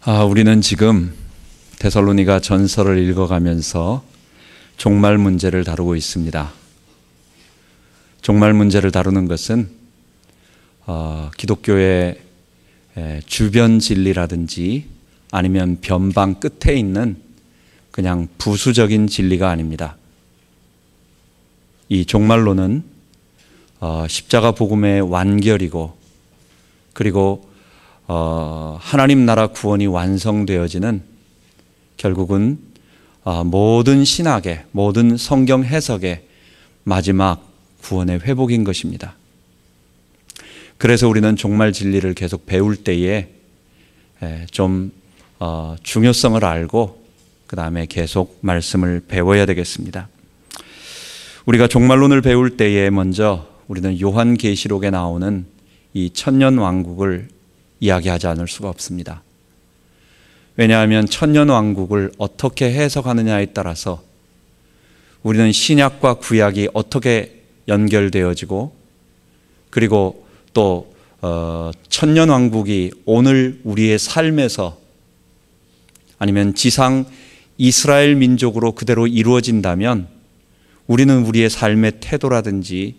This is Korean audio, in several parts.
우리는 지금 데살로니가 전서를 읽어가면서 종말 문제를 다루고 있습니다. 종말 문제를 다루는 것은 기독교의 주변 진리라든지 아니면 변방 끝에 있는 그냥 부수적인 진리가 아닙니다. 이 종말론은 십자가 복음의 완결이고, 그리고 하나님 나라 구원이 완성되어지는 결국은 모든 신학의, 모든 성경 해석의 마지막 구원의 회복인 것입니다. 그래서 우리는 종말 진리를 계속 배울 때에 좀 중요성을 알고 그 다음에 계속 말씀을 배워야 되겠습니다. 우리가 종말론을 배울 때에 먼저 우리는 요한계시록에 나오는 이 천년왕국을 이야기하지 않을 수가 없습니다. 왜냐하면 천년왕국을 어떻게 해석하느냐에 따라서 우리는 신약과 구약이 어떻게 연결되어지고, 그리고 또 천년왕국이 오늘 우리의 삶에서 아니면 지상 이스라엘 민족으로 그대로 이루어진다면 우리는 우리의 삶의 태도라든지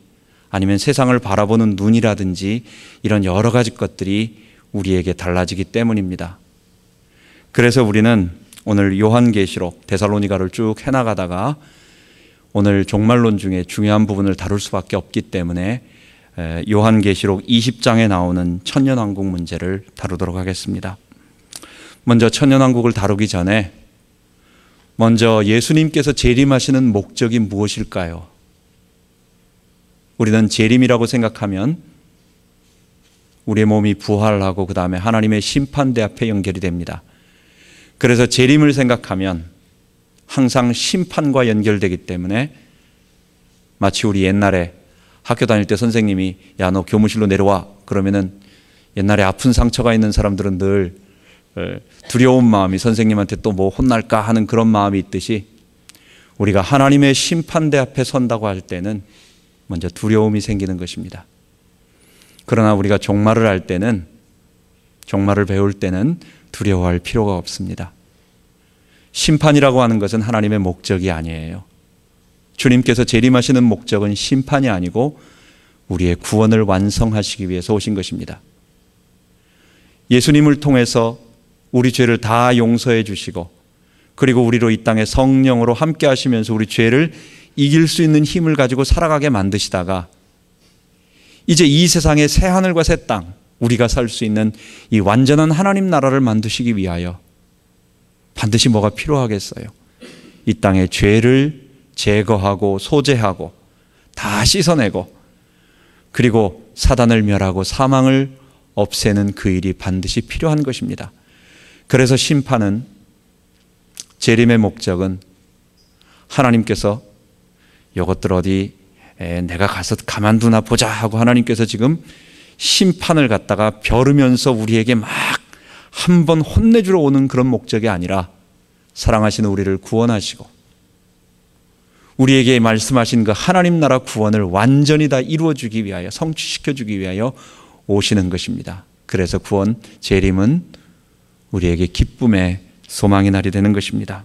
아니면 세상을 바라보는 눈이라든지 이런 여러 가지 것들이 우리에게 달라지기 때문입니다. 그래서 우리는 오늘 요한계시록, 데살로니가를 쭉 해나가다가 오늘 종말론 중에 중요한 부분을 다룰 수밖에 없기 때문에 요한계시록 20장에 나오는 천년왕국 문제를 다루도록 하겠습니다. 먼저 천년왕국을 다루기 전에 먼저 예수님께서 재림하시는 목적이 무엇일까요? 우리는 재림이라고 생각하면 우리의 몸이 부활하고 그 다음에 하나님의 심판대 앞에 연결이 됩니다. 그래서 재림을 생각하면 항상 심판과 연결되기 때문에 마치 우리 옛날에 학교 다닐 때 선생님이 야, 너 교무실로 내려와 그러면은 옛날에 아픈 상처가 있는 사람들은 늘 두려운 마음이 선생님한테 또 뭐 혼날까 하는 그런 마음이 있듯이 우리가 하나님의 심판대 앞에 선다고 할 때는 먼저 두려움이 생기는 것입니다. 그러나 우리가 종말을 할 때는, 종말을 배울 때는 두려워할 필요가 없습니다. 심판이라고 하는 것은 하나님의 목적이 아니에요. 주님께서 재림하시는 목적은 심판이 아니고 우리의 구원을 완성하시기 위해서 오신 것입니다. 예수님을 통해서 우리 죄를 다 용서해 주시고, 그리고 우리로 이 땅에 성령으로 함께 하시면서 우리 죄를 이길 수 있는 힘을 가지고 살아가게 만드시다가 이제 이 세상의 새 하늘과 새 땅, 우리가 살 수 있는 이 완전한 하나님 나라를 만드시기 위하여 반드시 뭐가 필요하겠어요? 이 땅의 죄를 제거하고 소재하고 다 씻어내고, 그리고 사단을 멸하고 사망을 없애는 그 일이 반드시 필요한 것입니다. 그래서 심판은, 재림의 목적은 하나님께서 이것들 어디 내가 가서 가만두나 보자 하고 하나님께서 지금 심판을 갖다가 벼르면서 우리에게 막 한 번 혼내주러 오는 그런 목적이 아니라 사랑하시는 우리를 구원하시고 우리에게 말씀하신 그 하나님 나라 구원을 완전히 다 이루어주기 위하여, 성취시켜주기 위하여 오시는 것입니다. 그래서 구원, 재림은 우리에게 기쁨의 소망의 날이 되는 것입니다.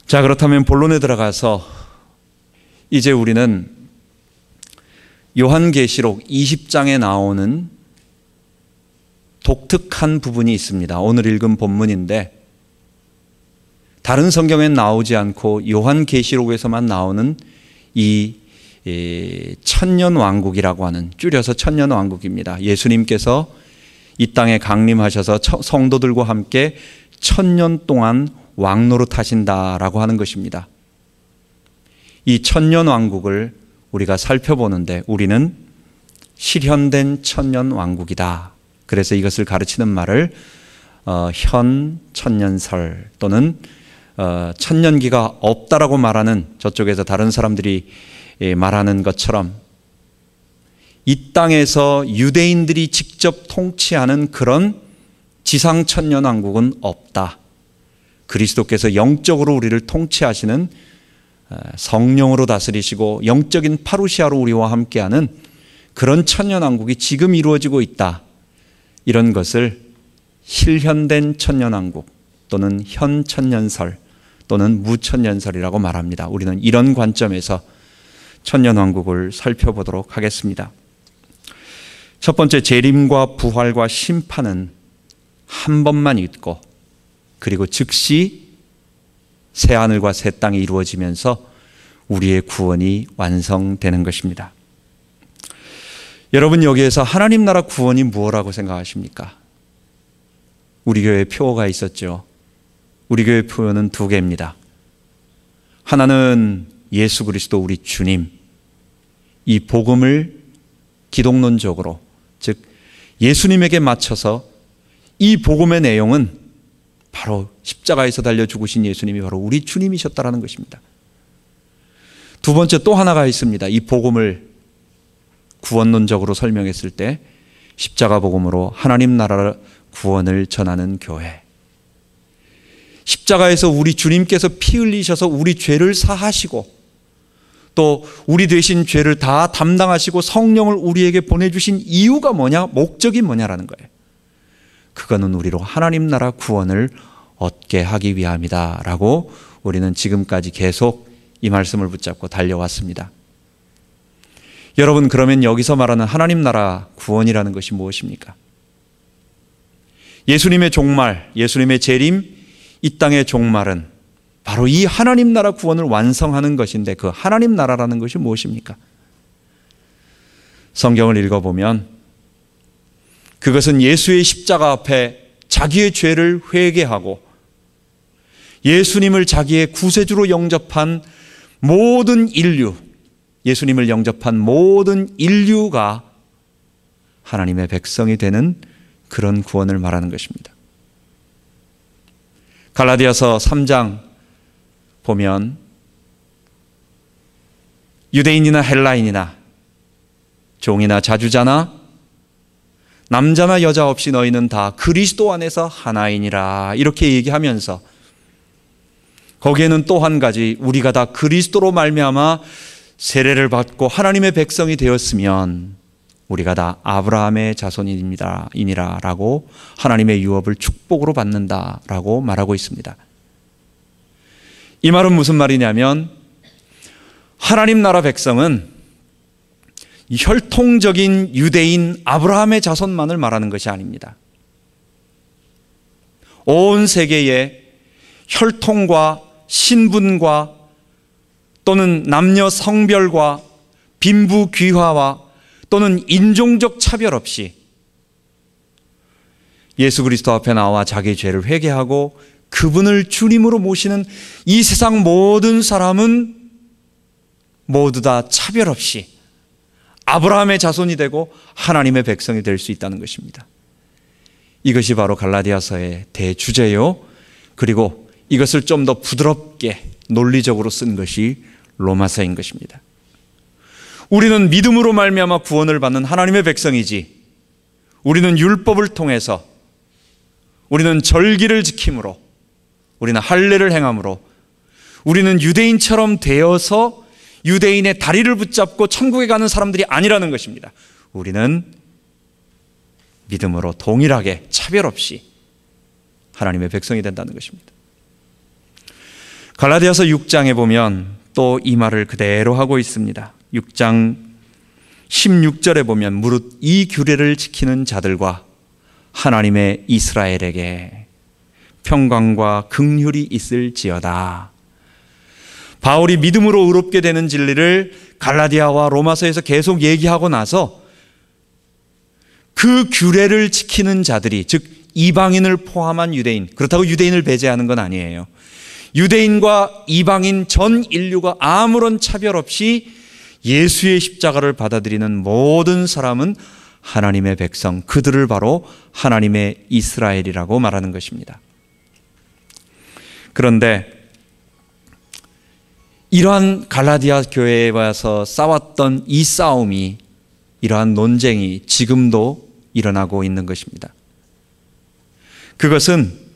자, 그렇다면 본론에 들어가서 이제 우리는 요한계시록 20장에 나오는 독특한 부분이 있습니다. 오늘 읽은 본문인데 다른 성경엔 나오지 않고 요한계시록에서만 나오는 이 천년왕국이라고 하는, 줄여서 천년왕국입니다. 예수님께서 이 땅에 강림하셔서 성도들과 함께 1000년 동안 왕노릇하신다라고 하는 것입니다. 이 천년왕국을 우리가 살펴보는데 우리는 실현된 천년왕국이다. 그래서 이것을 가르치는 말을 현 천년설 또는 천년기가 없다라고 말하는, 저쪽에서 다른 사람들이 말하는 것처럼 이 땅에서 유대인들이 직접 통치하는 그런 지상 천년왕국은 없다. 그리스도께서 영적으로 우리를 통치하시는, 성령으로 다스리시고 영적인 파루시아로 우리와 함께하는 그런 천년왕국이 지금 이루어지고 있다. 이런 것을 실현된 천년왕국 또는 현천년설 또는 무천년설이라고 말합니다. 우리는 이런 관점에서 천년왕국을 살펴보도록 하겠습니다. 첫 번째, 재림과 부활과 심판은 한 번만 있고 그리고 즉시 새하늘과 새 땅이 이루어지면서 우리의 구원이 완성되는 것입니다. 여러분, 여기에서 하나님 나라 구원이 무엇이라고 생각하십니까? 우리 교회에 표어가 있었죠. 우리 교회 표어는 두 개입니다. 하나는 예수 그리스도 우리 주님, 이 복음을 기독론적으로, 즉 예수님에게 맞춰서 이 복음의 내용은 바로 십자가에서 달려 죽으신 예수님이 바로 우리 주님이셨다라는 것입니다. 두 번째, 또 하나가 있습니다. 이 복음을 구원론적으로 설명했을 때 십자가 복음으로 하나님 나라 구원을 전하는 교회. 십자가에서 우리 주님께서 피 흘리셔서 우리 죄를 사하시고 또 우리 대신 죄를 다 담당하시고 성령을 우리에게 보내주신 이유가 뭐냐, 목적이 뭐냐라는 거예요. 그거는 우리로 하나님 나라 구원을 얻게 하기 위함이다 라고 우리는 지금까지 계속 이 말씀을 붙잡고 달려왔습니다. 여러분, 그러면 여기서 말하는 하나님 나라 구원이라는 것이 무엇입니까? 예수님의 종말, 예수님의 재림, 이 땅의 종말은 바로 이 하나님 나라 구원을 완성하는 것인데 그 하나님 나라라는 것이 무엇입니까? 성경을 읽어보면 그것은 예수의 십자가 앞에 자기의 죄를 회개하고 예수님을 자기의 구세주로 영접한 모든 인류, 예수님을 영접한 모든 인류가 하나님의 백성이 되는 그런 구원을 말하는 것입니다. 갈라디아서 3장 보면 유대인이나 헬라인이나 종이나 자주자나 남자나 여자 없이 너희는 다 그리스도 안에서 하나이니라 이렇게 얘기하면서 거기에는 또 한 가지, 우리가 다 그리스도로 말미암아 세례를 받고 하나님의 백성이 되었으면 우리가 다 아브라함의 자손이니라 라고 하나님의 유업을 축복으로 받는다라고 말하고 있습니다. 이 말은 무슨 말이냐면 하나님 나라 백성은 혈통적인 유대인 아브라함의 자손만을 말하는 것이 아닙니다. 온 세계에 혈통과 신분과 또는 남녀 성별과 빈부 귀화와 또는 인종적 차별 없이 예수 그리스도 앞에 나와 자기의 죄를 회개하고 그분을 주님으로 모시는 이 세상 모든 사람은 모두 다 차별 없이 아브라함의 자손이 되고 하나님의 백성이 될 수 있다는 것입니다. 이것이 바로 갈라디아서의 대주제요. 그리고 이것을 좀 더 부드럽게 논리적으로 쓴 것이 로마서인 것입니다. 우리는 믿음으로 말미암아 구원을 받는 하나님의 백성이지, 우리는 율법을 통해서, 우리는 절기를 지킴으로, 우리는 할례를 행함으로, 우리는 유대인처럼 되어서 유대인의 다리를 붙잡고 천국에 가는 사람들이 아니라는 것입니다. 우리는 믿음으로 동일하게 차별 없이 하나님의 백성이 된다는 것입니다. 갈라디아서 6장에 보면 또 이 말을 그대로 하고 있습니다. 6장 16절에 보면 무릇 이 규례를 지키는 자들과 하나님의 이스라엘에게 평강과 긍휼이 있을지어다. 바울이 믿음으로 의롭게 되는 진리를 갈라디아와 로마서에서 계속 얘기하고 나서 그 규례를 지키는 자들이, 즉 이방인을 포함한 유대인, 그렇다고 유대인을 배제하는 건 아니에요. 유대인과 이방인 전 인류가 아무런 차별 없이 예수의 십자가를 받아들이는 모든 사람은 하나님의 백성, 그들을 바로 하나님의 이스라엘이라고 말하는 것입니다. 그런데 이러한 갈라디아 교회에 와서 싸웠던 이 싸움이, 이러한 논쟁이 지금도 일어나고 있는 것입니다. 그것은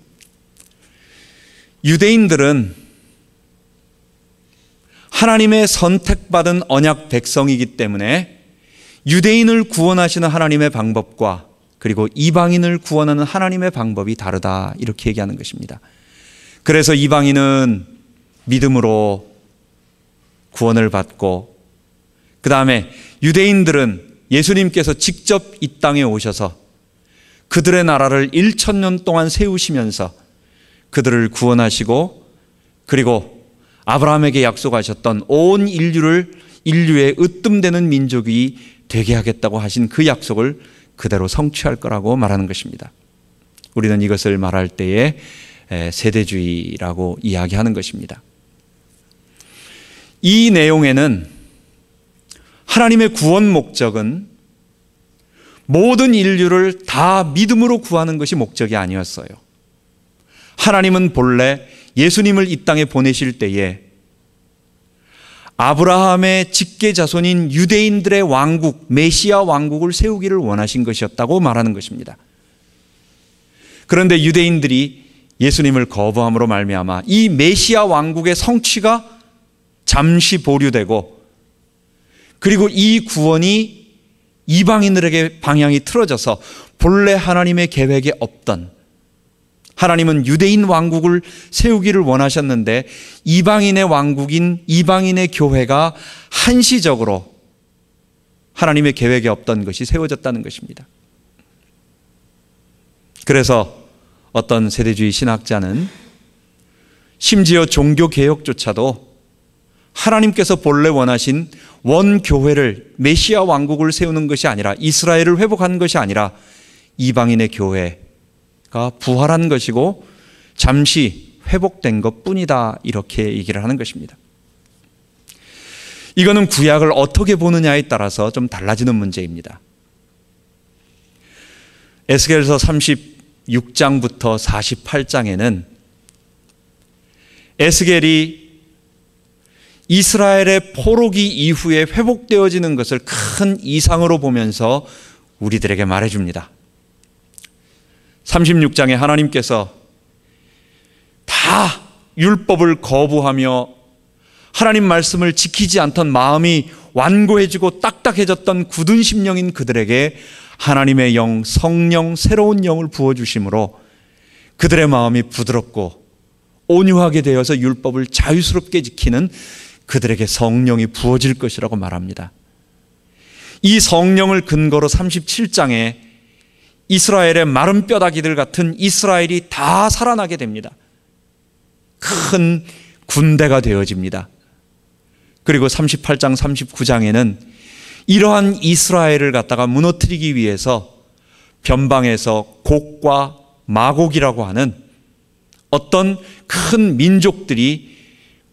유대인들은 하나님의 선택받은 언약 백성이기 때문에 유대인을 구원하시는 하나님의 방법과 그리고 이방인을 구원하는 하나님의 방법이 다르다, 이렇게 얘기하는 것입니다. 그래서 이방인은 믿음으로 구원을 받고, 그 다음에 유대인들은 예수님께서 직접 이 땅에 오셔서 그들의 나라를 1000년 동안 세우시면서 그들을 구원하시고, 그리고 아브라함에게 약속하셨던 온 인류의 으뜸되는 민족이 되게 하겠다고 하신 그 약속을 그대로 성취할 거라고 말하는 것입니다. 우리는 이것을 말할 때에 세대주의라고 이야기하는 것입니다. 이 내용에는 하나님의 구원 목적은 모든 인류를 다 믿음으로 구하는 것이 목적이 아니었어요. 하나님은 본래 예수님을 이 땅에 보내실 때에 아브라함의 직계 자손인 유대인들의 왕국, 메시아 왕국을 세우기를 원하신 것이었다고 말하는 것입니다. 그런데 유대인들이 예수님을 거부함으로 말미암아 이 메시아 왕국의 성취가 잠시 보류되고, 그리고 이 구원이 이방인들에게 방향이 틀어져서 본래 하나님의 계획에 없던, 하나님은 유대인 왕국을 세우기를 원하셨는데 이방인의 왕국인 이방인의 교회가 한시적으로 하나님의 계획에 없던 것이 세워졌다는 것입니다. 그래서 어떤 세대주의 신학자는 심지어 종교개혁조차도 하나님께서 본래 원하신 원교회를, 메시아 왕국을 세우는 것이 아니라, 이스라엘을 회복하는 것이 아니라 이방인의 교회가 부활한 것이고 잠시 회복된 것뿐이다, 이렇게 얘기를 하는 것입니다. 이거는 구약을 어떻게 보느냐에 따라서 좀 달라지는 문제입니다. 에스겔서 36장부터 48장에는 에스겔이 이스라엘의 포로기 이후에 회복되어지는 것을 큰 이상으로 보면서 우리들에게 말해줍니다. 36장에 하나님께서 다 율법을 거부하며 하나님 말씀을 지키지 않던 마음이 완고해지고 딱딱해졌던 굳은 심령인 그들에게 하나님의 영, 성령, 새로운 영을 부어주심으로 그들의 마음이 부드럽고 온유하게 되어서 율법을 자유스럽게 지키는 그들에게 성령이 부어질 것이라고 말합니다. 이 성령을 근거로 37장에 이스라엘의 마른 뼈다귀들 같은 이스라엘이 다 살아나게 됩니다. 큰 군대가 되어집니다. 그리고 38장, 39장에는 이러한 이스라엘을 갖다가 무너뜨리기 위해서 변방에서 곡과 마곡이라고 하는 어떤 큰 민족들이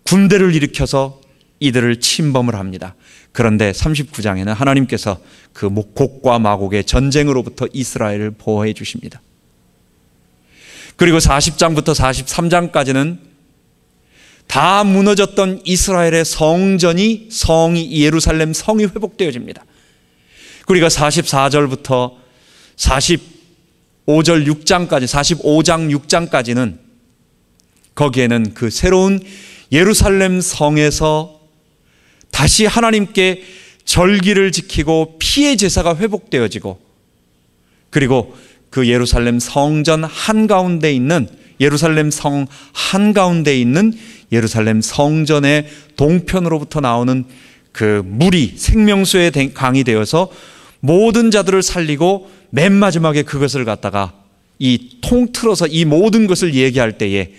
군대를 일으켜서 이들을 침범을 합니다. 그런데 39장에는 하나님께서 그 곡과 마곡의 전쟁으로부터 이스라엘을 보호해 주십니다. 그리고 40장부터 43장까지는 다 무너졌던 이스라엘의 성전이, 예루살렘 성이 회복되어집니다. 그리고 44절부터 45절 6장까지, 45장 6장까지는 거기에는 그 새로운 예루살렘 성에서 다시 하나님께 절기를 지키고 피의 제사가 회복되어지고, 그리고 그 예루살렘 성전 한가운데 있는, 예루살렘 성 한가운데 있는 예루살렘 성전의 동편으로부터 나오는 그 물이 생명수의 강이 되어서 모든 자들을 살리고, 맨 마지막에 그것을 갖다가 이 통틀어서 이 모든 것을 얘기할 때에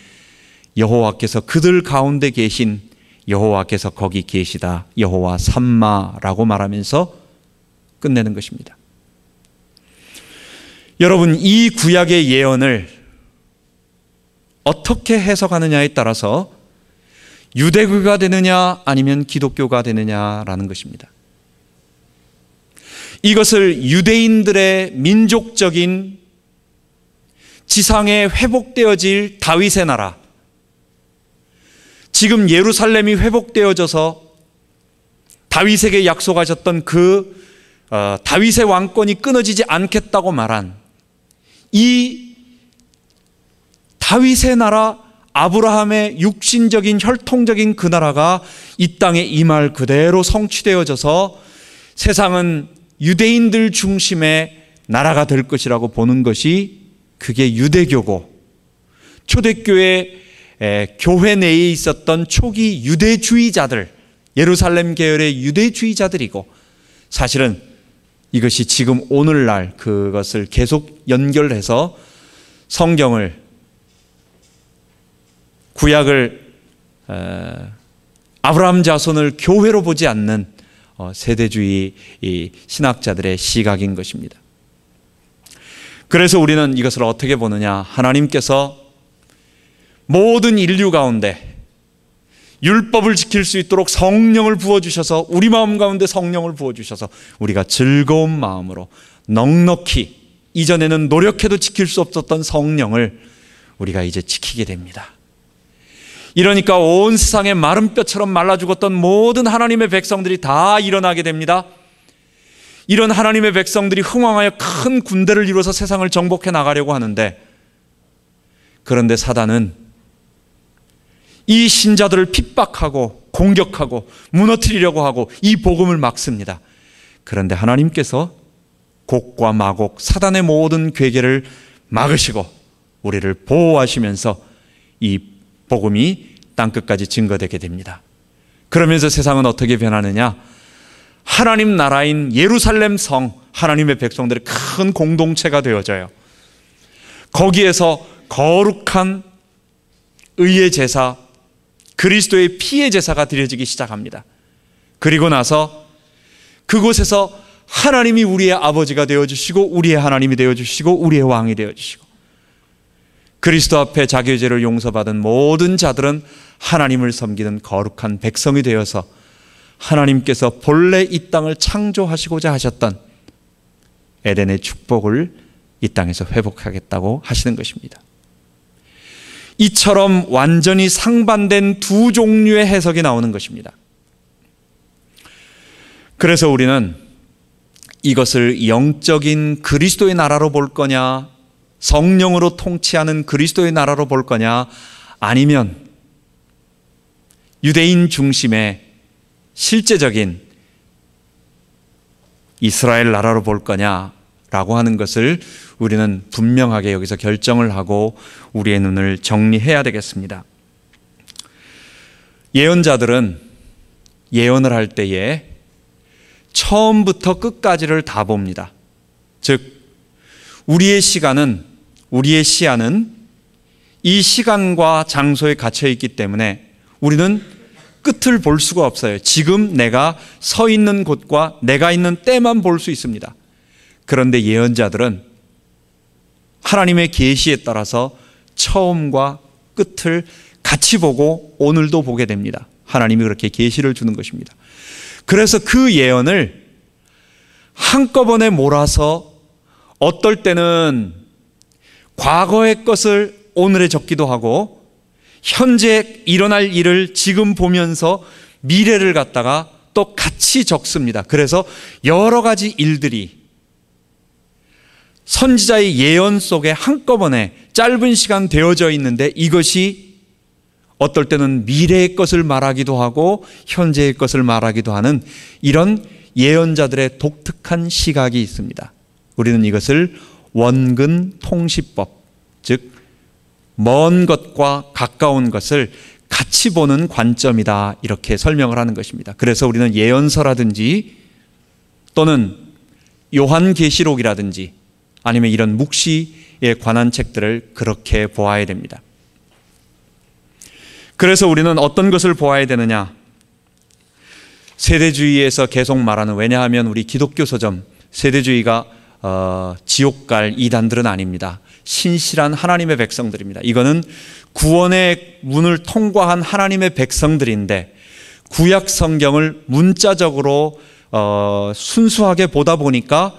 여호와께서 그들 가운데 계신 여호와께서 거기 계시다, 여호와 삼마라고 말하면서 끝내는 것입니다. 여러분, 이 구약의 예언을 어떻게 해석하느냐에 따라서 유대교가 되느냐 아니면 기독교가 되느냐라는 것입니다. 이것을 유대인들의 민족적인 지상에 회복되어질 다윗의 나라, 지금 예루살렘이 회복되어져서 다윗에게 약속하셨던 그 다윗의 왕권이 끊어지지 않겠다고 말한 이 다윗의 나라, 아브라함의 육신적인 혈통적인 그 나라가 이 땅에 임할 그대로 성취되어져서 세상은 유대인들 중심의 나라가 될 것이라고 보는 것이 그게 유대교고, 초대교회 교회 내에 있었던 초기 유대주의자들, 예루살렘 계열의 유대주의자들이고, 사실은 이것이 지금 오늘날 그것을 계속 연결해서 성경을, 구약을 아브라함 자손을 교회로 보지 않는 세대주의 신학자들의 시각인 것입니다. 그래서 우리는 이것을 어떻게 보느냐? 하나님께서 모든 인류 가운데 율법을 지킬 수 있도록 성령을 부어주셔서, 우리 마음 가운데 성령을 부어주셔서 우리가 즐거운 마음으로 넉넉히, 이전에는 노력해도 지킬 수 없었던 성령을 우리가 이제 지키게 됩니다. 이러니까 온 세상에 마른 뼈처럼 말라 죽었던 모든 하나님의 백성들이 다 일어나게 됩니다. 이런 하나님의 백성들이 흥왕하여 큰 군대를 이루어서 세상을 정복해 나가려고 하는데, 그런데 사단은 이 신자들을 핍박하고 공격하고 무너뜨리려고 하고 이 복음을 막습니다. 그런데 하나님께서 곡과 마곡, 사단의 모든 괴계를 막으시고 우리를 보호하시면서 이 복음이 땅끝까지 증거되게 됩니다. 그러면서 세상은 어떻게 변하느냐? 하나님 나라인 예루살렘 성, 하나님의 백성들의 큰 공동체가 되어져요. 거기에서 거룩한 의의 제사, 그리스도의 피의 제사가 드려지기 시작합니다. 그리고 나서 그곳에서 하나님이 우리의 아버지가 되어주시고, 우리의 하나님이 되어주시고, 우리의 왕이 되어주시고, 그리스도 앞에 자기의 죄를 용서받은 모든 자들은 하나님을 섬기는 거룩한 백성이 되어서 하나님께서 본래 이 땅을 창조하시고자 하셨던 에덴의 축복을 이 땅에서 회복하겠다고 하시는 것입니다. 이처럼 완전히 상반된 두 종류의 해석이 나오는 것입니다. 그래서 우리는 이것을 영적인 그리스도의 나라로 볼 거냐, 성령으로 통치하는 그리스도의 나라로 볼 거냐, 아니면 유대인 중심의 실제적인 이스라엘 나라로 볼 거냐라고 하는 것을 우리는 분명하게 여기서 결정을 하고 우리의 눈을 정리해야 되겠습니다. 예언자들은 예언을 할 때에 처음부터 끝까지를 다 봅니다. 즉, 우리의 시간은, 우리의 시야는 이 시간과 장소에 갇혀 있기 때문에 우리는 끝을 볼 수가 없어요. 지금 내가 서 있는 곳과 내가 있는 때만 볼 수 있습니다. 그런데 예언자들은 하나님의 계시에 따라서 처음과 끝을 같이 보고 오늘도 보게 됩니다. 하나님이 그렇게 계시를 주는 것입니다. 그래서 그 예언을 한꺼번에 몰아서 어떨 때는 과거의 것을 오늘에 적기도 하고, 현재 일어날 일을 지금 보면서 미래를 갖다가 또 같이 적습니다. 그래서 여러 가지 일들이 선지자의 예언 속에 한꺼번에 짧은 시간 되어져 있는데, 이것이 어떨 때는 미래의 것을 말하기도 하고 현재의 것을 말하기도 하는 이런 예언자들의 독특한 시각이 있습니다. 우리는 이것을 원근 통시법, 즉 먼 것과 가까운 것을 같이 보는 관점이다, 이렇게 설명을 하는 것입니다. 그래서 우리는 예언서라든지 또는 요한계시록이라든지 아니면 이런 묵시에 관한 책들을 그렇게 보아야 됩니다. 그래서 우리는 어떤 것을 보아야 되느냐? 세대주의에서 계속 말하는, 왜냐하면 우리 기독교 서점, 세대주의가 지옥 갈 이단들은 아닙니다. 신실한 하나님의 백성들입니다. 이거는 구원의 문을 통과한 하나님의 백성들인데, 구약 성경을 문자적으로 순수하게 보다 보니까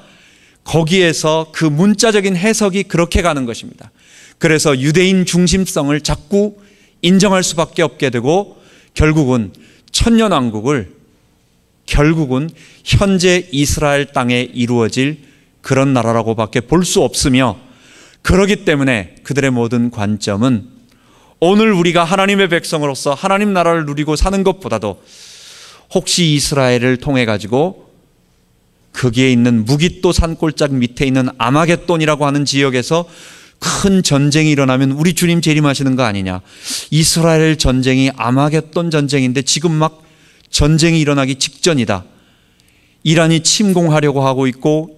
거기에서 그 문자적인 해석이 그렇게 가는 것입니다. 그래서 유대인 중심성을 자꾸 인정할 수밖에 없게 되고, 결국은 천년왕국을 결국은 현재 이스라엘 땅에 이루어질 그런 나라라고밖에 볼 수 없으며, 그렇기 때문에 그들의 모든 관점은 오늘 우리가 하나님의 백성으로서 하나님 나라를 누리고 사는 것보다도 혹시 이스라엘을 통해 가지고 거기에 있는 무깃도 산골짜기 밑에 있는 아마겟돈이라고 하는 지역에서 큰 전쟁이 일어나면 우리 주님 재림하시는 거 아니냐. 이스라엘 전쟁이 아마겟돈 전쟁인데 지금 막 전쟁이 일어나기 직전이다. 이란이 침공하려고 하고 있고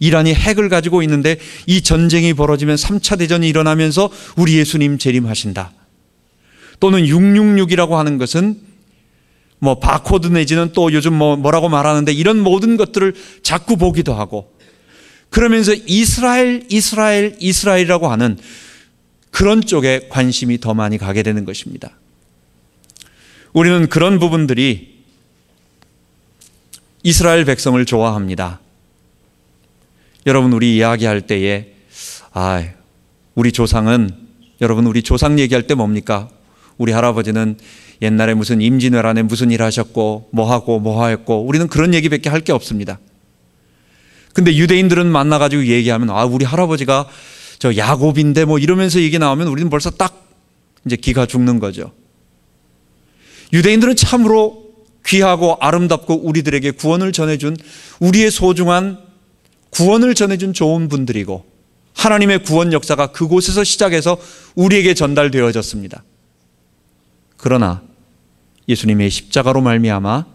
이란이 핵을 가지고 있는데 이 전쟁이 벌어지면 3차 대전이 일어나면서 우리 예수님 재림하신다. 또는 666이라고 하는 것은 뭐 바코드 내지는 또 요즘 뭐라고 말하는데 이런 모든 것들을 자꾸 보기도 하고 그러면서 이스라엘이라고 하는 그런 쪽에 관심이 더 많이 가게 되는 것입니다. 우리는 그런 부분들이 이스라엘 백성을 좋아합니다. 여러분, 우리 이야기할 때에 우리 조상은, 여러분, 우리 조상 얘기할 때 뭡니까? 우리 할아버지는 옛날에 무슨 임진왜란에 무슨 일 하셨고 뭐 하고 뭐 했고, 우리는 그런 얘기밖에 할 게 없습니다. 근데 유대인들은 만나가지고 얘기하면 우리 할아버지가 저 야곱인데 뭐 이러면서 얘기 나오면 우리는 벌써 딱 이제 기가 죽는 거죠. 유대인들은 참으로 귀하고 아름답고 우리들에게 구원을 전해준, 우리의 소중한 구원을 전해준 좋은 분들이고 하나님의 구원 역사가 그곳에서 시작해서 우리에게 전달되어졌습니다. 그러나 예수님의 십자가로 말미암아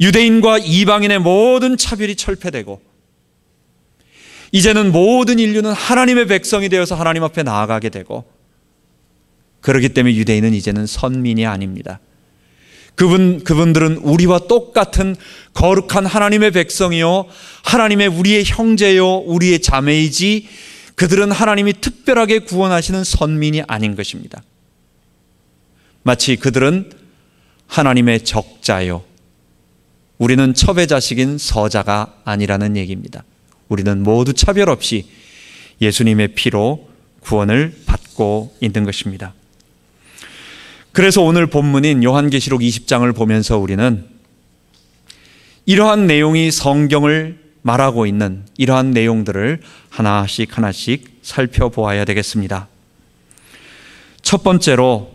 유대인과 이방인의 모든 차별이 철폐되고 이제는 모든 인류는 하나님의 백성이 되어서 하나님 앞에 나아가게 되고, 그렇기 때문에 유대인은 이제는 선민이 아닙니다. 그분들은 우리와 똑같은 거룩한 하나님의 백성이요, 하나님의 우리의 형제요, 우리의 자매이지, 그들은 하나님이 특별하게 구원하시는 선민이 아닌 것입니다. 마치 그들은 하나님의 적자요, 우리는 첩의 자식인 서자가 아니라는 얘기입니다. 우리는 모두 차별 없이 예수님의 피로 구원을 받고 있는 것입니다. 그래서 오늘 본문인 요한계시록 20장을 보면서 우리는 이러한 내용이 성경을 말하고 있는 이러한 내용들을 하나씩 살펴보아야 되겠습니다. 첫 번째로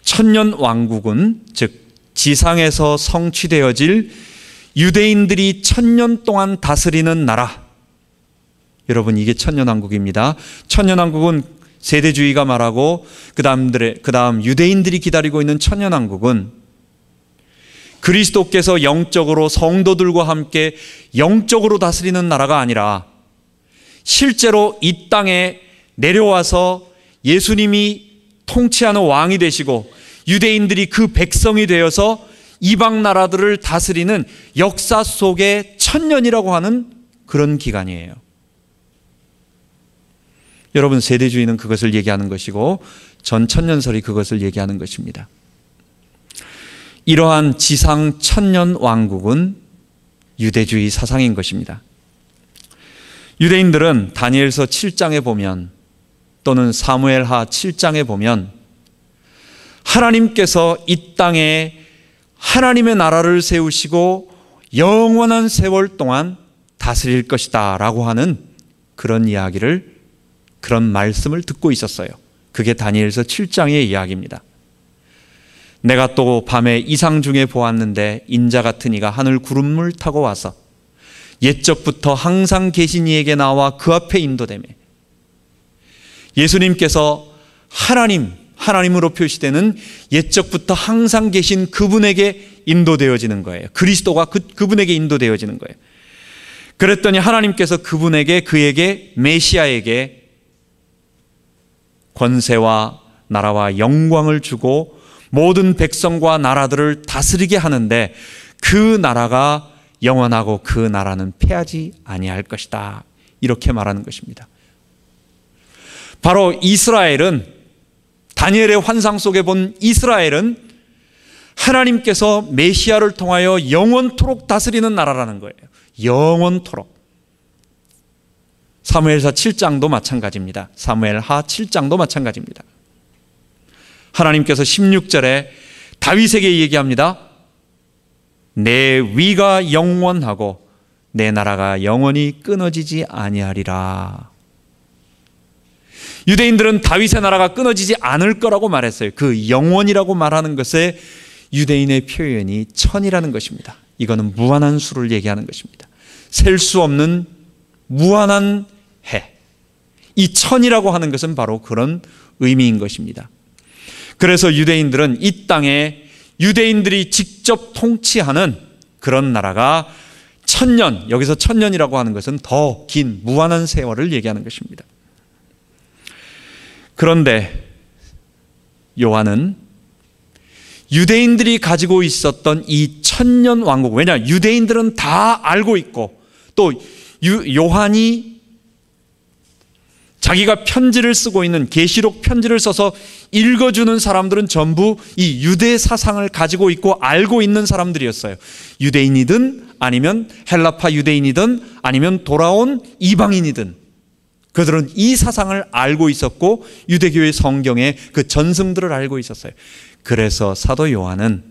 천년 왕국은, 즉 지상에서 성취되어질 유대인들이 1000년 동안 다스리는 나라. 여러분, 이게 천년왕국입니다. 천년왕국은 세대주의가 말하고 그 다음 유대인들이 기다리고 있는 천년왕국은 그리스도께서 영적으로 성도들과 함께 영적으로 다스리는 나라가 아니라 실제로 이 땅에 내려와서 예수님이 통치하는 왕이 되시고 유대인들이 그 백성이 되어서 이방 나라들을 다스리는 역사 속의 1000년이라고 하는 그런 기간이에요. 여러분, 세대주의는 그것을 얘기하는 것이고 전 천년설이 그것을 얘기하는 것입니다. 이러한 지상 1000년 왕국은 유대주의 사상인 것입니다. 유대인들은 다니엘서 7장에 보면, 또는 사무엘하 7장에 보면 하나님께서 이 땅에 하나님의 나라를 세우시고 영원한 세월 동안 다스릴 것이다 라고 하는 그런 이야기를, 그런 말씀을 듣고 있었어요. 그게 다니엘서 7장의 이야기입니다. 내가 또 밤에 이상 중에 보았는데 인자 같은 이가 하늘 구름을 타고 와서 옛적부터 항상 계신 이에게 나와 그 앞에 인도되매, 예수님께서 하나님으로 표시되는 옛적부터 항상 계신 그분에게 인도되어지는 거예요. 그리스도가 그분에게 인도되어지는 거예요. 그랬더니 하나님께서 그에게 메시아에게 권세와 나라와 영광을 주고 모든 백성과 나라들을 다스리게 하는데 그 나라가 영원하고 그 나라는 패하지 아니할 것이다. 이렇게 말하는 것입니다. 바로 이스라엘은, 다니엘의 환상 속에 본 이스라엘은 하나님께서 메시아를 통하여 영원토록 다스리는 나라라는 거예요. 영원토록. 사무엘하 7장도 마찬가지입니다. 사무엘하 7장도 마찬가지입니다. 하나님께서 16절에 다윗에게 얘기합니다. 내 위가 영원하고 내 나라가 영원히 끊어지지 아니하리라. 유대인들은 다윗의 나라가 끊어지지 않을 거라고 말했어요. 그 영원이라고 말하는 것에 유대인의 표현이 천이라는 것입니다. 이거는 무한한 수를 얘기하는 것입니다. 셀 수 없는 무한한 해. 이 천이라고 하는 것은 바로 그런 의미인 것입니다. 그래서 유대인들은 이 땅에 유대인들이 직접 통치하는 그런 나라가 1000년, 여기서 1000년이라고 하는 것은 더 긴 무한한 세월을 얘기하는 것입니다. 그런데 요한은 유대인들이 가지고 있었던 이 1000년 왕국, 왜냐 유대인들은 다 알고 있고 또 요한이 자기가 편지를 쓰고 있는 계시록 편지를 써서 읽어주는 사람들은 전부 이 유대 사상을 가지고 있고 알고 있는 사람들이었어요. 유대인이든 아니면 헬라파 유대인이든 아니면 돌아온 이방인이든 그들은 이 사상을 알고 있었고 유대교의 성경의 그 전승들을 알고 있었어요. 그래서 사도 요한은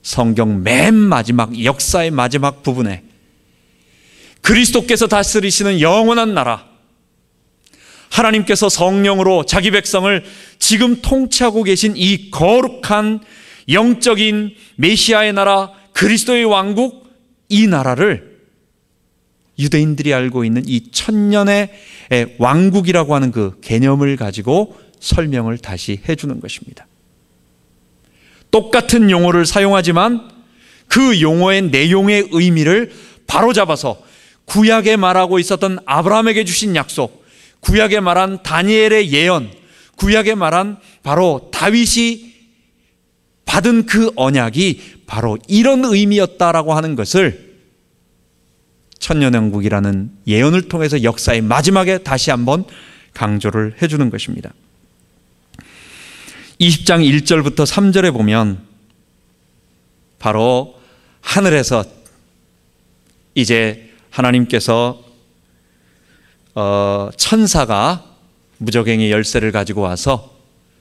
성경 맨 마지막 역사의 마지막 부분에 그리스도께서 다스리시는 영원한 나라, 하나님께서 성령으로 자기 백성을 지금 통치하고 계신 이 거룩한 영적인 메시아의 나라, 그리스도의 왕국, 이 나라를 유대인들이 알고 있는 이 1000년의 왕국이라고 하는 그 개념을 가지고 설명을 다시 해주는 것입니다. 똑같은 용어를 사용하지만 그 용어의 내용의 의미를 바로잡아서 구약에 말하고 있었던 아브라함에게 주신 약속, 구약에 말한 다니엘의 예언, 구약에 말한 바로 다윗이 받은 그 언약이 바로 이런 의미였다라고 하는 것을 천년왕국이라는 예언을 통해서 역사의 마지막에 다시 한번 강조를 해주는 것입니다. 20장 1절부터 3절에 보면 바로 하늘에서 이제 하나님께서 천사가 무저갱의 열쇠를 가지고 와서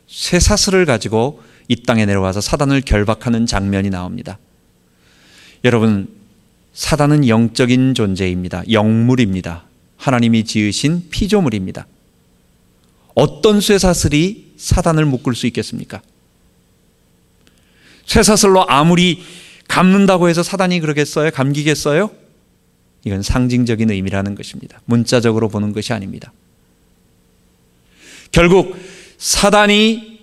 쇠사슬을 가지고 이 땅에 내려와서 사단을 결박하는 장면이 나옵니다. 여러분, 사단은 영적인 존재입니다. 영물입니다. 하나님이 지으신 피조물입니다. 어떤 쇠사슬이 사단을 묶을 수 있겠습니까? 쇠사슬로 아무리 감는다고 해서 사단이 그러겠어요? 감기겠어요? 이건 상징적인 의미라는 것입니다. 문자적으로 보는 것이 아닙니다. 결국 사단이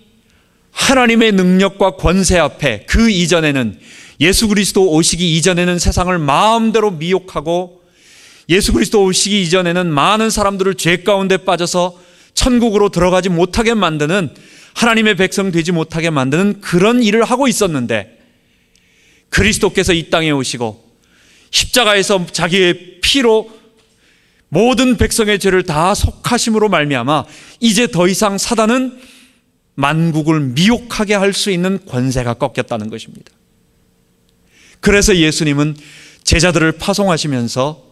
하나님의 능력과 권세 앞에, 그 이전에는 예수 그리스도 오시기 이전에는 세상을 마음대로 미혹하고 예수 그리스도 오시기 이전에는 많은 사람들을 죄 가운데 빠져서 천국으로 들어가지 못하게 만드는, 하나님의 백성 되지 못하게 만드는 그런 일을 하고 있었는데, 그리스도께서 이 땅에 오시고 십자가에서 자기의 피로 모든 백성의 죄를 다 속하심으로 말미암아 이제 더 이상 사단은 만국을 미혹하게 할 수 있는 권세가 꺾였다는 것입니다. 그래서 예수님은 제자들을 파송하시면서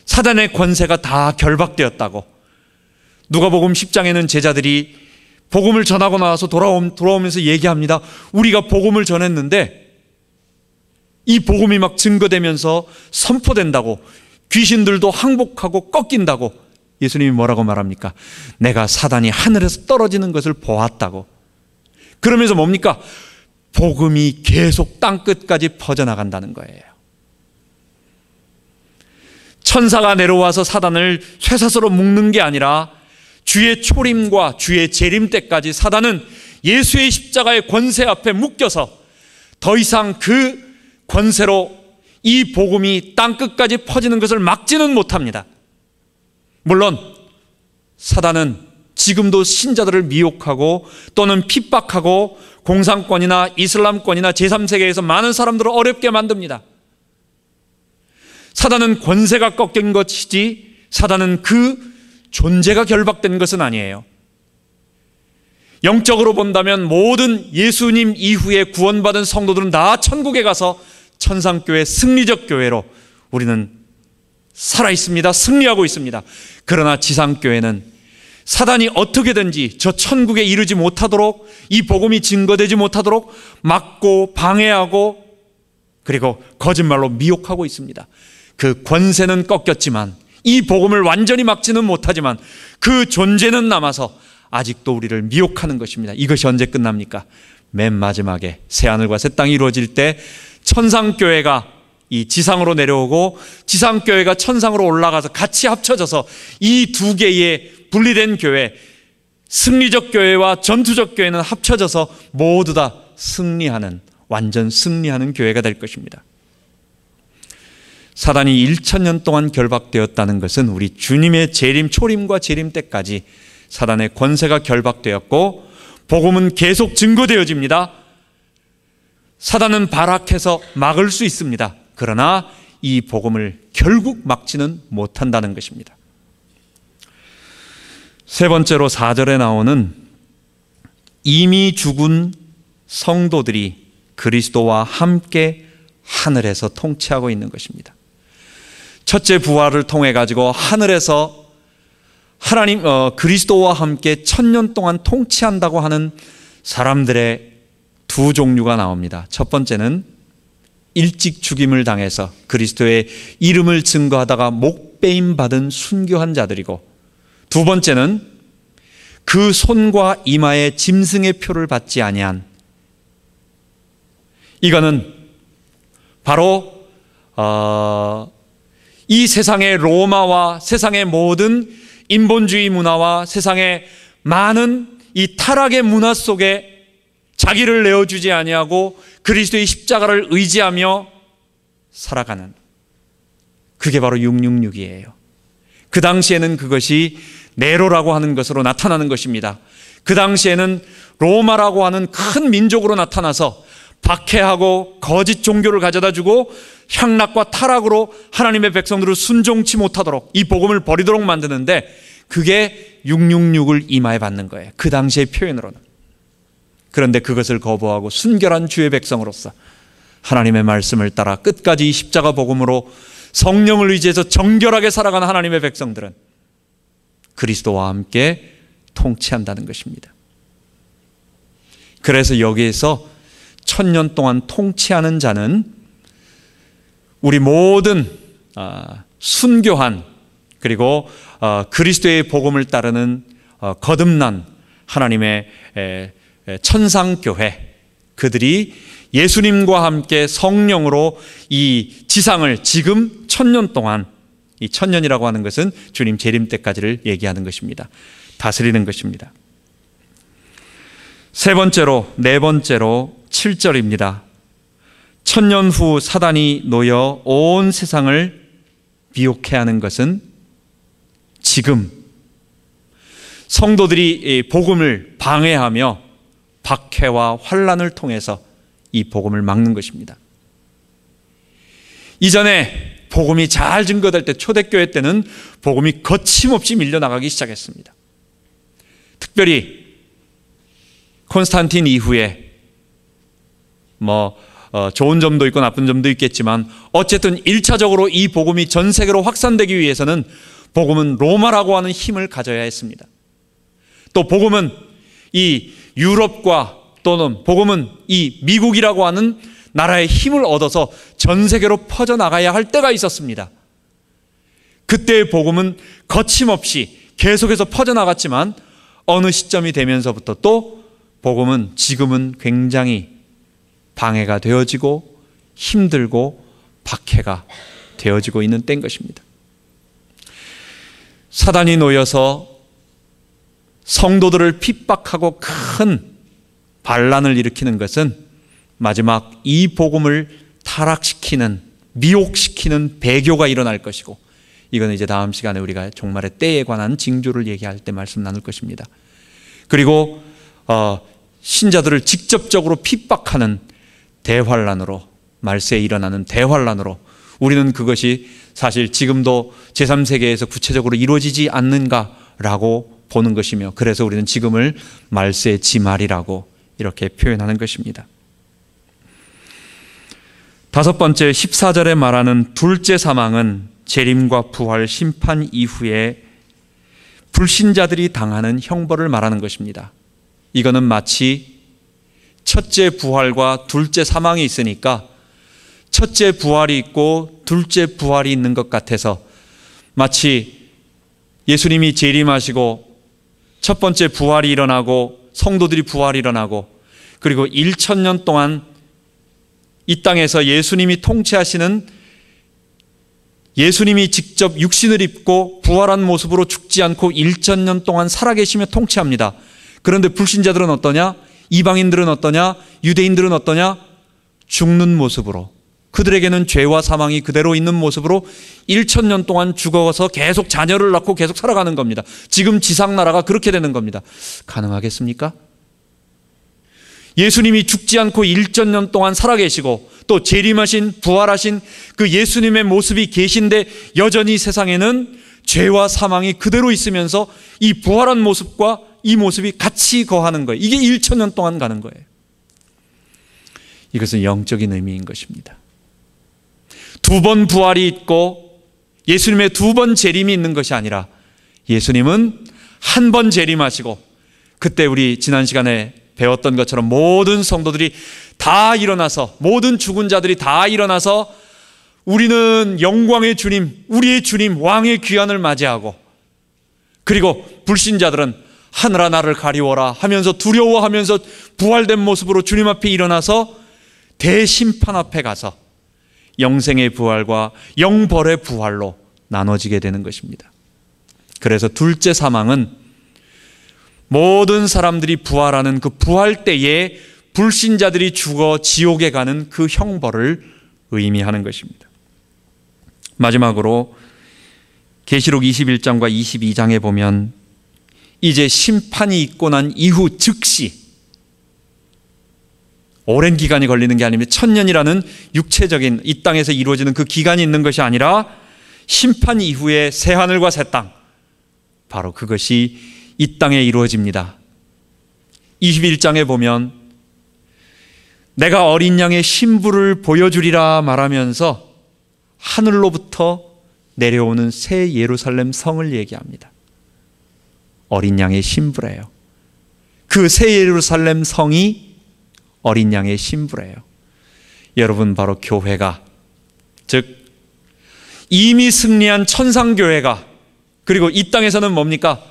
사단의 권세가 다 결박되었다고, 누가복음 10장에는 제자들이 복음을 전하고 나와서 돌아오면서 얘기합니다. 우리가 복음을 전했는데 이 복음이 막 증거되면서 선포된다고, 귀신들도 항복하고 꺾인다고. 예수님이 뭐라고 말합니까? 내가 사단이 하늘에서 떨어지는 것을 보았다고. 그러면서 뭡니까? 복음이 계속 땅끝까지 퍼져나간다는 거예요. 천사가 내려와서 사단을 쇠사슬로 묶는 게 아니라 주의 초림과 주의 재림 때까지 사단은 예수의 십자가의 권세 앞에 묶여서 더 이상 그 권세로 이 복음이 땅끝까지 퍼지는 것을 막지는 못합니다. 물론 사단은 지금도 신자들을 미혹하고 또는 핍박하고 공산권이나 이슬람권이나 제3세계에서 많은 사람들을 어렵게 만듭니다. 사단은 권세가 꺾인 것이지 사단은 그 존재가 결박된 것은 아니에요. 영적으로 본다면 모든 예수님 이후에 구원받은 성도들은 다 천국에 가서 천상교회, 승리적 교회로 우리는 살아있습니다. 승리하고 있습니다. 그러나 지상교회는 사단이 어떻게든지 저 천국에 이르지 못하도록, 이 복음이 증거되지 못하도록 막고 방해하고 그리고 거짓말로 미혹하고 있습니다. 그 권세는 꺾였지만, 이 복음을 완전히 막지는 못하지만 그 존재는 남아서 아직도 우리를 미혹하는 것입니다. 이것이 언제 끝납니까? 맨 마지막에 새하늘과 새 땅이 이루어질 때 천상교회가 이 지상으로 내려오고 지상교회가 천상으로 올라가서 같이 합쳐져서 이 두 개의 분리된 교회, 승리적 교회와 전투적 교회는 합쳐져서 모두 다 승리하는, 완전 승리하는 교회가 될 것입니다. 사단이 1000년 동안 결박되었다는 것은 우리 주님의 재림, 초림과 재림 때까지 사단의 권세가 결박되었고 복음은 계속 증거되어집니다. 사단은 발악해서 막을 수 있습니다. 그러나 이 복음을 결국 막지는 못한다는 것입니다. 세 번째로 4절에 나오는 이미 죽은 성도들이 그리스도와 함께 하늘에서 통치하고 있는 것입니다. 첫째 부활을 통해 가지고 하늘에서 하나님 그리스도와 함께 1000년 동안 통치한다고 하는 사람들의 두 종류가 나옵니다. 첫 번째는 일찍 죽임을 당해서 그리스도의 이름을 증거하다가 목배임 받은 순교한 자들이고, 두 번째는 그 손과 이마에 짐승의 표를 받지 아니한, 이거는 바로 이 세상의 로마와 세상의 모든 인본주의 문화와 세상의 많은 이 타락의 문화 속에 자기를 내어주지 아니하고 그리스도의 십자가를 의지하며 살아가는, 그게 바로 666이에요. 그 당시에는 그것이 네로라고 하는 것으로 나타나는 것입니다. 그 당시에는 로마라고 하는 큰 민족으로 나타나서 박해하고 거짓 종교를 가져다 주고 향락과 타락으로 하나님의 백성들을 순종치 못하도록 이 복음을 버리도록 만드는데, 그게 666을 이마에 받는 거예요. 그 당시의 표현으로는. 그런데 그것을 거부하고 순결한 주의 백성으로서 하나님의 말씀을 따라 끝까지 이 십자가 복음으로 성령을 의지해서 정결하게 살아가는 하나님의 백성들은 그리스도와 함께 통치한다는 것입니다. 그래서 여기에서 1000년 동안 통치하는 자는 우리 모든 순교한, 그리고 그리스도의 복음을 따르는 거듭난 하나님의 천상교회, 그들이 예수님과 함께 성령으로 이 지상을 지금 1000년 동안, 이 1000년이라고 하는 것은 주님 재림 때까지를 얘기하는 것입니다. 다스리는 것입니다. 세 번째로, 네 번째로 7절입니다. 1000년 후 사단이 놓여 온 세상을 미혹해 하는 것은 지금 성도들이 복음을 방해하며 박해와 환난을 통해서 이 복음을 막는 것입니다. 이전에 복음이 잘 증거될 때, 초대교회 때는 복음이 거침없이 밀려나가기 시작했습니다. 특별히 콘스탄틴 이후에 좋은 점도 있고 나쁜 점도 있겠지만 어쨌든 1차적으로 이 복음이 전 세계로 확산되기 위해서는 복음은 로마라고 하는 힘을 가져야 했습니다. 또 복음은 이 유럽과 또는 복음은 이 미국이라고 하는 나라의 힘을 얻어서 전 세계로 퍼져나가야 할 때가 있었습니다. 그때의 복음은 거침없이 계속해서 퍼져나갔지만 어느 시점이 되면서부터 또 복음은 지금은 굉장히 방해가 되어지고 힘들고 박해가 되어지고 있는 때인 것입니다. 사단이 놓여서 성도들을 핍박하고 큰 반란을 일으키는 것은 마지막 이 복음을 타락시키는, 미혹시키는 배교가 일어날 것이고, 이거는 이제 다음 시간에 우리가 종말의 때에 관한 징조를 얘기할 때 말씀 나눌 것입니다. 그리고 신자들을 직접적으로 핍박하는 대환란으로, 말세에 일어나는 대환란으로, 우리는 그것이 사실 지금도 제3세계에서 구체적으로 이루어지지 않는가라고 보는 것이며, 그래서 우리는 지금을 말세의 지말이라고 이렇게 표현하는 것입니다. 다섯 번째, 14절에 말하는 둘째 사망은 재림과 부활, 심판 이후에 불신자들이 당하는 형벌을 말하는 것입니다. 이거는 마치 첫째 부활과 둘째 사망이 있으니까 첫째 부활이 있고 둘째 부활이 있는 것 같아서, 마치 예수님이 재림하시고 첫 번째 부활이 일어나고 성도들이 부활이 일어나고, 그리고 1000년 동안 이 땅에서 예수님이 통치하시는 예수님이 직접 육신을 입고 부활한 모습으로 죽지 않고 1,000년 동안 살아계시며 통치합니다. 그런데 불신자들은 어떠냐? 이방인들은 어떠냐? 유대인들은 어떠냐? 죽는 모습으로, 그들에게는 죄와 사망이 그대로 있는 모습으로 1,000년 동안 죽어서 계속 자녀를 낳고 계속 살아가는 겁니다. 지금 지상나라가 그렇게 되는 겁니다. 가능하겠습니까? 예수님이 죽지 않고 1,000년 동안 살아계시고 또 재림하신 부활하신 그 예수님의 모습이 계신데 여전히 세상에는 죄와 사망이 그대로 있으면서 이 부활한 모습과 이 모습이 같이 거하는 거예요. 이게 1,000년 동안 가는 거예요. 이것은 영적인 의미인 것입니다. 2번 부활이 있고 예수님의 2번 재림이 있는 것이 아니라 예수님은 한 번 재림하시고, 그때 우리 지난 시간에 배웠던 것처럼 모든 성도들이 다 일어나서, 모든 죽은 자들이 다 일어나서 우리는 영광의 주님, 우리의 주님, 왕의 귀환을 맞이하고, 그리고 불신자들은 하늘아 나를 가리워라 하면서 두려워하면서 부활된 모습으로 주님 앞에 일어나서 대심판 앞에 가서 영생의 부활과 영벌의 부활로 나눠지게 되는 것입니다. 그래서 둘째 사망은 모든 사람들이 부활하는 그 부활 때에 불신자들이 죽어 지옥에 가는 그 형벌을 의미하는 것입니다. 마지막으로 계시록 21장과 22장에 보면 이제 심판이 있고 난 이후 즉시, 오랜 기간이 걸리는 게 아닙니다. 1,000년이라는 육체적인 이 땅에서 이루어지는 그 기간이 있는 것이 아니라 심판 이후에 새하늘과 새 땅, 바로 그것이 이 땅에 이루어집니다. 21장에 보면 내가 어린 양의 신부를 보여주리라 말하면서 하늘로부터 내려오는 새 예루살렘 성을 얘기합니다. 어린 양의 신부래요. 그 새 예루살렘 성이 어린 양의 신부래요. 여러분, 바로 교회가, 즉 이미 승리한 천상교회가, 그리고 이 땅에서는 뭡니까?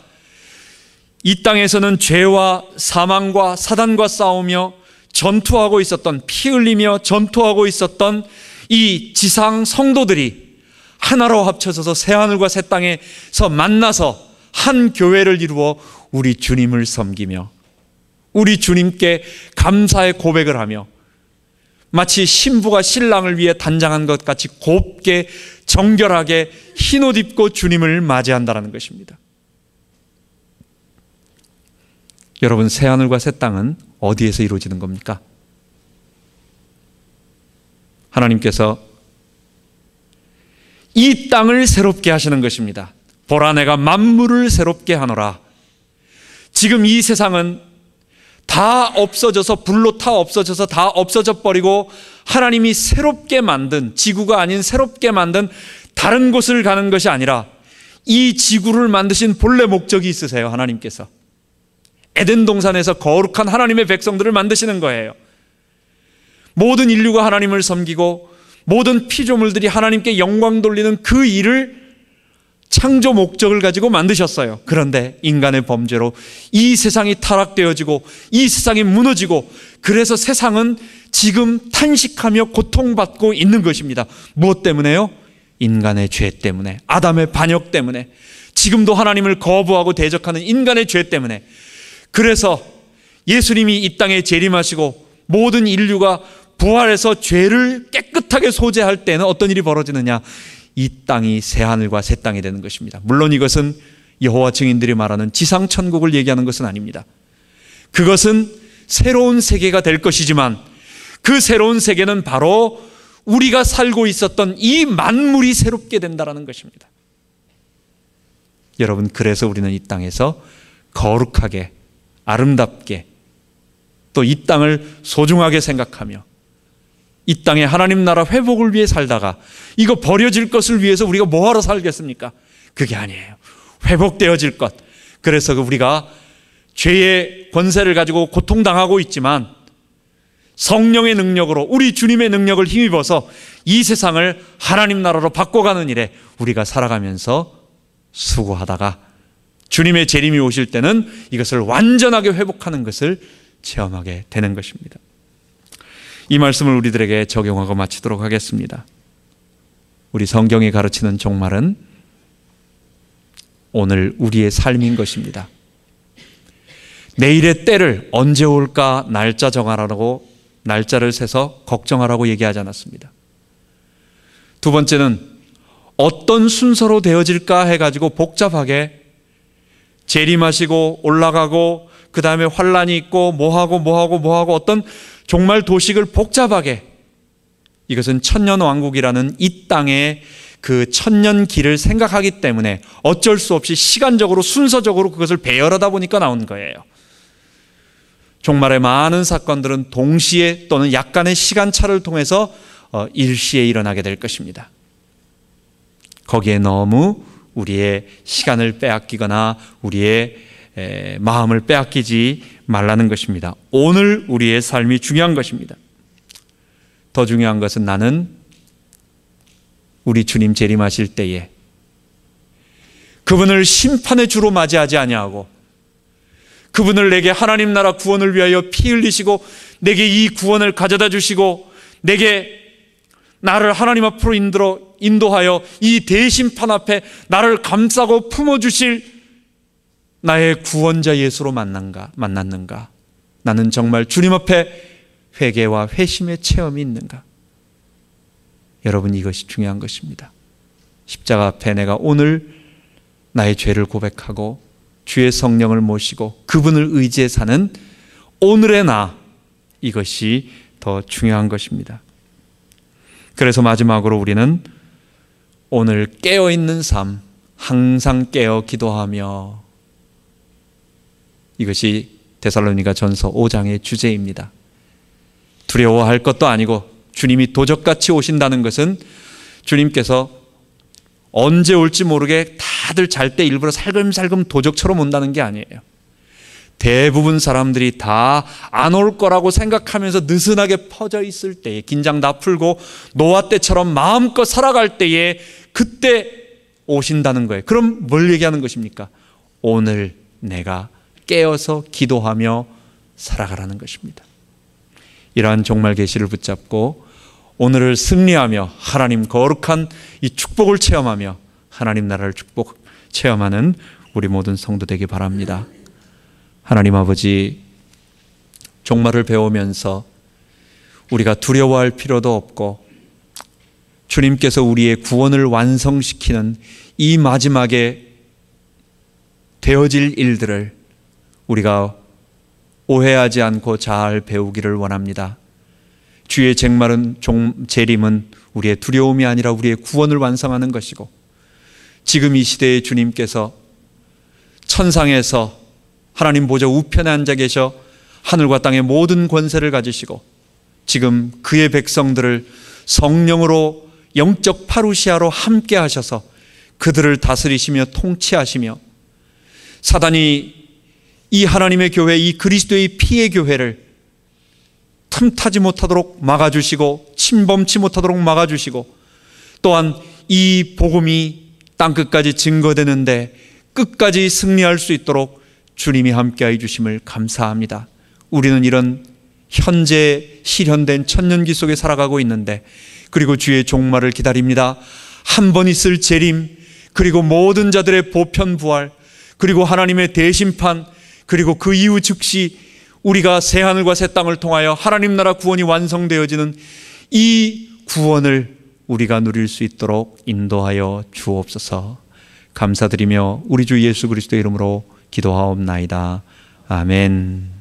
이 땅에서는 죄와 사망과 사단과 싸우며 전투하고 있었던, 피 흘리며 전투하고 있었던 이 지상 성도들이 하나로 합쳐져서 새하늘과 새 땅에서 만나서 한 교회를 이루어 우리 주님을 섬기며 우리 주님께 감사의 고백을 하며 마치 신부가 신랑을 위해 단장한 것 같이 곱게 정결하게 흰옷 입고 주님을 맞이한다는 것입니다. 여러분, 새하늘과 새 땅은 어디에서 이루어지는 겁니까? 하나님께서 이 땅을 새롭게 하시는 것입니다. 보라, 내가 만물을 새롭게 하노라. 지금 이 세상은 다 없어져서, 불로 타 없어져서 다 없어져 버리고 하나님이 새롭게 만든, 지구가 아닌 새롭게 만든 다른 곳을 가는 것이 아니라 이 지구를 만드신 본래 목적이 있으세요. 하나님께서 에덴 동산에서 거룩한 하나님의 백성들을 만드시는 거예요. 모든 인류가 하나님을 섬기고 모든 피조물들이 하나님께 영광 돌리는 그 일을 창조 목적을 가지고 만드셨어요. 그런데 인간의 범죄로 이 세상이 타락되어지고 이 세상이 무너지고, 그래서 세상은 지금 탄식하며 고통받고 있는 것입니다. 무엇 때문에요? 인간의 죄 때문에, 아담의 반역 때문에, 지금도 하나님을 거부하고 대적하는 인간의 죄 때문에. 그래서 예수님이 이 땅에 재림하시고 모든 인류가 부활해서 죄를 깨끗하게 소재할 때는 어떤 일이 벌어지느냐? 이 땅이 새하늘과 새 땅이 되는 것입니다. 물론 이것은 여호와 증인들이 말하는 지상천국을 얘기하는 것은 아닙니다. 그것은 새로운 세계가 될 것이지만 그 새로운 세계는 바로 우리가 살고 있었던 이 만물이 새롭게 된다는 것입니다. 여러분, 그래서 우리는 이 땅에서 거룩하게, 아름답게, 또 이 땅을 소중하게 생각하며 이 땅에 하나님 나라 회복을 위해 살다가 이거 버려질 것을 위해서 우리가 뭐하러 살겠습니까? 그게 아니에요. 회복되어질 것. 그래서 우리가 죄의 권세를 가지고 고통당하고 있지만 성령의 능력으로, 우리 주님의 능력을 힘입어서 이 세상을 하나님 나라로 바꿔가는 일에 우리가 살아가면서 수고하다가 주님의 재림이 오실 때는 이것을 완전하게 회복하는 것을 체험하게 되는 것입니다. 이 말씀을 우리들에게 적용하고 마치도록 하겠습니다. 우리 성경이 가르치는 종말은 오늘 우리의 삶인 것입니다. 내일의 때를 언제 올까 날짜 정하라고 날짜를 세서 걱정하라고 얘기하지 않았습니다. 두 번째는 어떤 순서로 되어질까 해가지고 복잡하게 재림하시고 올라가고 그 다음에 환란이 있고 뭐하고 어떤 종말 도식을 복잡하게, 이것은 천년왕국이라는 이 땅의 그 천년길을 생각하기 때문에 어쩔 수 없이 시간적으로 순서적으로 그것을 배열하다 보니까 나온 거예요. 종말의 많은 사건들은 동시에 또는 약간의 시간차를 통해서 일시에 일어나게 될 것입니다. 거기에 너무 우리의 시간을 빼앗기거나 우리의 마음을 빼앗기지 말라는 것입니다. 오늘 우리의 삶이 중요한 것입니다. 더 중요한 것은 나는 우리 주님 재림하실 때에 그분을 심판의 주로 맞이하지 아니하고 그분을 내게 하나님 나라 구원을 위하여 피 흘리시고 내게 이 구원을 가져다 주시고 내게 나를 하나님 앞으로 인도하여 이 대심판 앞에 나를 감싸고 품어주실 나의 구원자 예수로 만났는가? 나는 정말 주님 앞에 회개와 회심의 체험이 있는가? 여러분, 이것이 중요한 것입니다. 십자가 앞에 내가 오늘 나의 죄를 고백하고 주의 성령을 모시고 그분을 의지해 사는 오늘의 나, 이것이 더 중요한 것입니다. 그래서 마지막으로 우리는 오늘 깨어있는 삶, 항상 깨어 기도하며, 이것이 데살로니가 전서 5장의 주제입니다. 두려워할 것도 아니고 주님이 도적같이 오신다는 것은 주님께서 언제 올지 모르게 다들 잘 때 일부러 살금살금 도적처럼 온다는 게 아니에요. 대부분 사람들이 다 안 올 거라고 생각하면서 느슨하게 퍼져 있을 때에, 긴장 다 풀고 노아 때처럼 마음껏 살아갈 때에 그때 오신다는 거예요. 그럼 뭘 얘기하는 것입니까? 오늘 내가 깨어서 기도하며 살아가라는 것입니다. 이러한 종말 계시를 붙잡고 오늘을 승리하며 하나님 거룩한 이 축복을 체험하며 하나님 나라를 체험하는 우리 모든 성도 되기 바랍니다. 하나님 아버지, 종말을 배우면서 우리가 두려워할 필요도 없고 주님께서 우리의 구원을 완성시키는 이 마지막에 되어질 일들을 우리가 오해하지 않고 잘 배우기를 원합니다. 주의 재림은 우리의 두려움이 아니라 우리의 구원을 완성하는 것이고, 지금 이 시대에 주님께서 천상에서 하나님 보좌 우편에 앉아 계셔 하늘과 땅의 모든 권세를 가지시고 지금 그의 백성들을 성령으로 영적 파루시아로 함께 하셔서 그들을 다스리시며 통치하시며, 사단이 이 하나님의 교회, 이 그리스도의 피의 교회를 틈타지 못하도록 막아주시고 침범치 못하도록 막아주시고, 또한 이 복음이 땅끝까지 증거되는데 끝까지 승리할 수 있도록 주님이 함께해 주심을 감사합니다. 우리는 이런 현재 실현된 천년기 속에 살아가고 있는데, 그리고 주의 종말을 기다립니다. 한 번 있을 재림, 그리고 모든 자들의 보편 부활, 그리고 하나님의 대심판, 그리고 그 이후 즉시 우리가 새하늘과 새 땅을 통하여 하나님 나라 구원이 완성되어지는 이 구원을 우리가 누릴 수 있도록 인도하여 주옵소서. 감사드리며 우리 주 예수 그리스도의 이름으로 기도하옵나이다. 아멘.